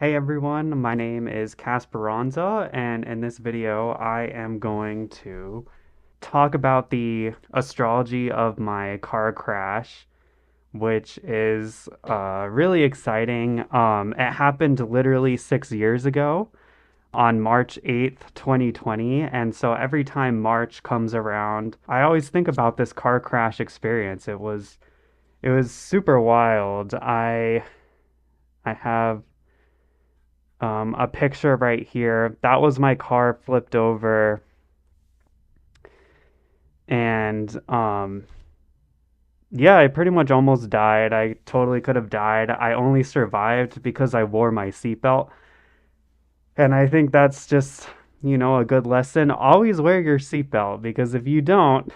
Hey everyone, my name is Casperanza, and in this video, I am going to talk about the astrology of my car crash, which is really exciting. It happened literally 6 years ago on March 8th, 2020, and so every time March comes around, I always think about this car crash experience. It was super wild. I have a picture right here. That was my car flipped over, and yeah, I pretty much almost died. I totally could have died. I only survived because I wore my seatbelt, and I think that's just a good lesson. Always wear your seatbelt because if you don't,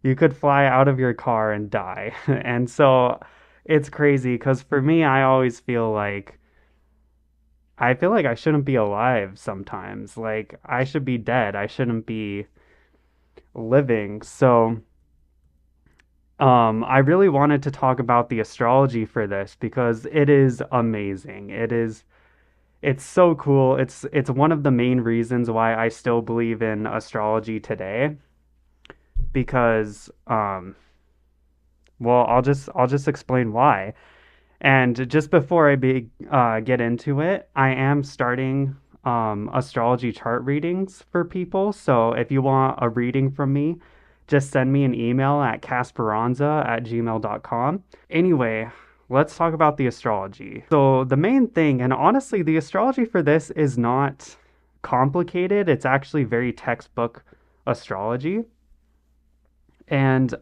you could fly out of your car and die. And so it's crazy because for me, I feel like I shouldn't be alive sometimes. Like I should be dead. I shouldn't be living. So, I really wanted to talk about the astrology for this because it is amazing. It's so cool. It's one of the main reasons why I still believe in astrology today because well, I'll just explain why. And just before get into it, I am starting astrology chart readings for people. So if you want a reading from me, just send me an email at casperanza@gmail.com. Anyway, let's talk about the astrology. So the main thing, and honestly, the astrology for this is not complicated. It's actually very textbook astrology. And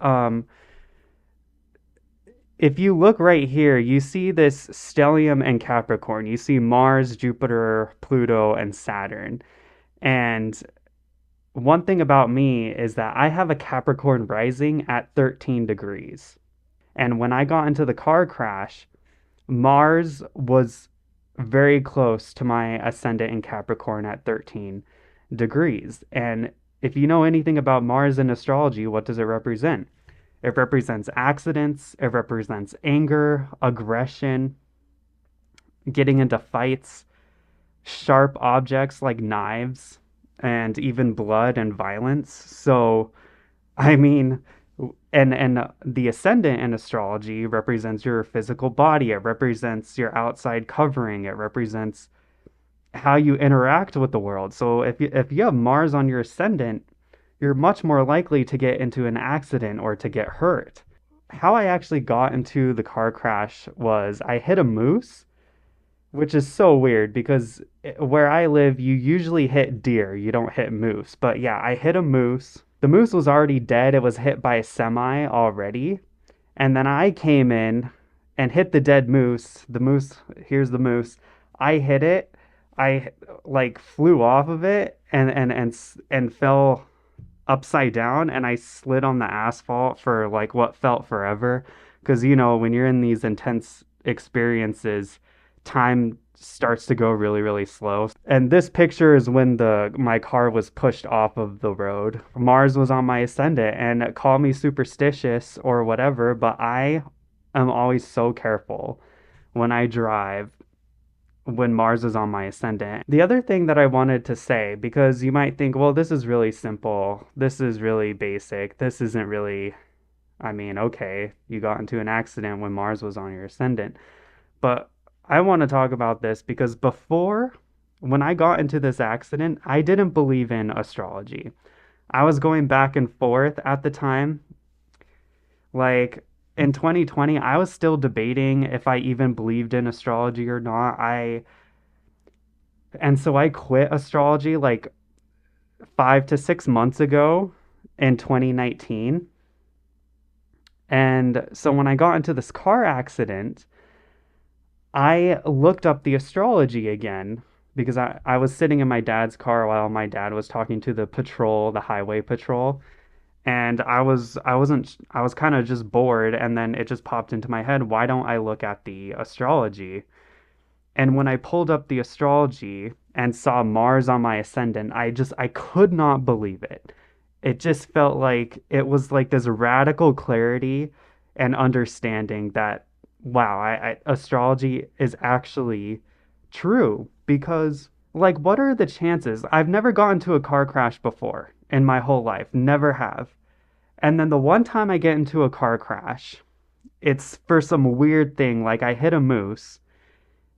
if you look right here, you see this stellium and Capricorn. You see Mars, Jupiter, Pluto, and Saturn. And one thing about me is that I have a Capricorn rising at 13 degrees. And when I got into the car crash, Mars was very close to my ascendant in Capricorn at 13 degrees. And if you know anything about Mars in astrology, what does it represent? It represents accidents, it represents anger, aggression, getting into fights, sharp objects like knives, and even blood and violence. So, I mean, and the ascendant in astrology represents your physical body. It represents your outside covering. It represents how you interact with the world. So if you have Mars on your ascendant, you're much more likely to get into an accident or to get hurt. How I actually got into the car crash was I hit a moose, which is so weird because where I live, you usually hit deer, you don't hit moose. But yeah, I hit a moose. The moose was already dead. It was hit by a semi already. And then I came in and hit the dead moose. The moose, here's the moose. I hit it. I like flew off of it and fell upside down, and I slid on the asphalt for like what felt forever. Because, when you're in these intense experiences, time starts to go really, really slow. And this picture is when my car was pushed off of the road. Mars was on my ascendant, and call me superstitious or whatever, but I am always so careful when I drive when Mars is on my ascendant. The other thing that I wanted to say, because you might think, well, this is really simple, this is really basic, this isn't really, I mean, okay, you got into an accident when Mars was on your ascendant. But I want to talk about this because when I got into this accident, I didn't believe in astrology. I was going back and forth at the time. Like in 2020, I was still debating if I even believed in astrology or not. And so I quit astrology like 5 to 6 months ago in 2019. And so when I got into this car accident, I looked up the astrology again because I was sitting in my dad's car while my dad was talking to the highway patrol. And I was kind of just bored. And then it just popped into my head, why don't I look at the astrology? And when I pulled up the astrology and saw Mars on my ascendant, I could not believe it. It just felt like it was like this radical clarity and understanding that, wow, astrology is actually True, because like what are the chances? I've never gotten into a car crash before in my whole life, never have. And then the one time I get into a car crash, it's for some weird thing like I hit a moose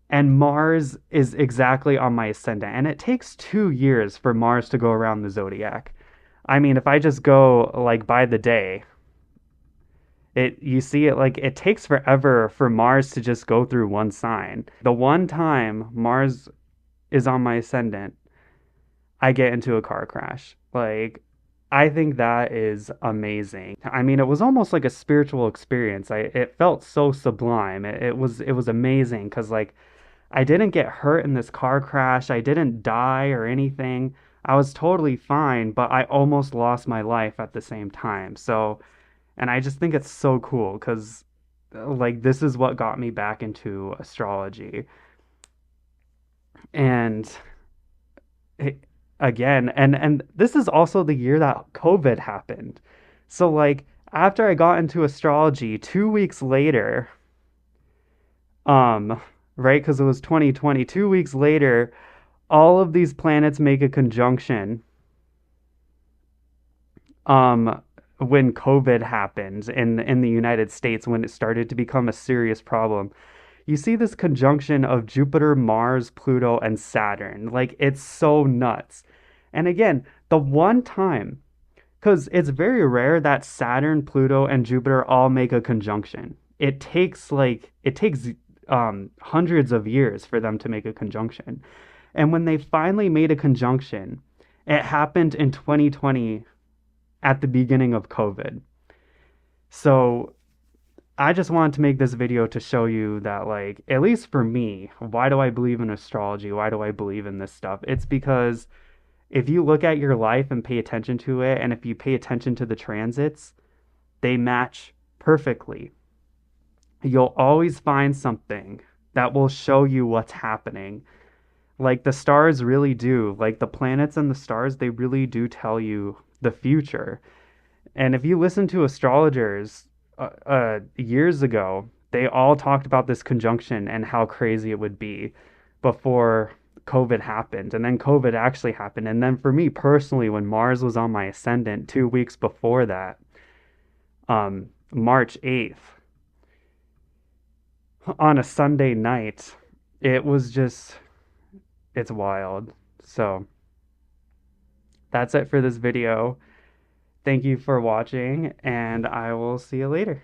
and Mars is exactly on my ascendant and it takes 2 years for Mars to go around the zodiac. I mean, if I just go like by the day, it you see it like it takes forever for Mars to just go through one sign. The one time Mars is on my ascendant, I get into a car crash. Like, I think that is amazing. I mean, it was almost like a spiritual experience. It felt so sublime. It was amazing because like I didn't get hurt in this car crash. I didn't die or anything. I was totally fine, but I almost lost my life at the same time. So, and I just think it's so cool because like this is what got me back into astrology. And it, again, and this is also the year that COVID happened. So like after I got into astrology, 2 weeks later, um, right, because it was 2020, 2 weeks later, all of these planets make a conjunction. Um, when COVID happened in the United States, when it started to become a serious problem, you see this conjunction of Jupiter, Mars, Pluto, and Saturn. Like it's so nuts. And again, the one time, because it's very rare that Saturn, Pluto, and Jupiter all make a conjunction. It takes hundreds of years for them to make a conjunction. And when they finally made a conjunction, it happened in 2020 at the beginning of COVID. So I just wanted to make this video to show you that, like, at least for me, why do I believe in astrology? Why do I believe in this stuff? It's because if you look at your life and pay attention to it, and if you pay attention to the transits, they match perfectly. You'll always find something that will show you what's happening. Like the stars really do, like the planets and the stars, they really do tell you the future. And if you listen to astrologers years ago, they all talked about this conjunction and how crazy it would be before COVID happened. And then COVID actually happened. And then for me personally, when Mars was on my ascendant 2 weeks before that, March 8th, on a Sunday night, it was just, it's wild. So that's it for this video. Thank you for watching, and I will see you later.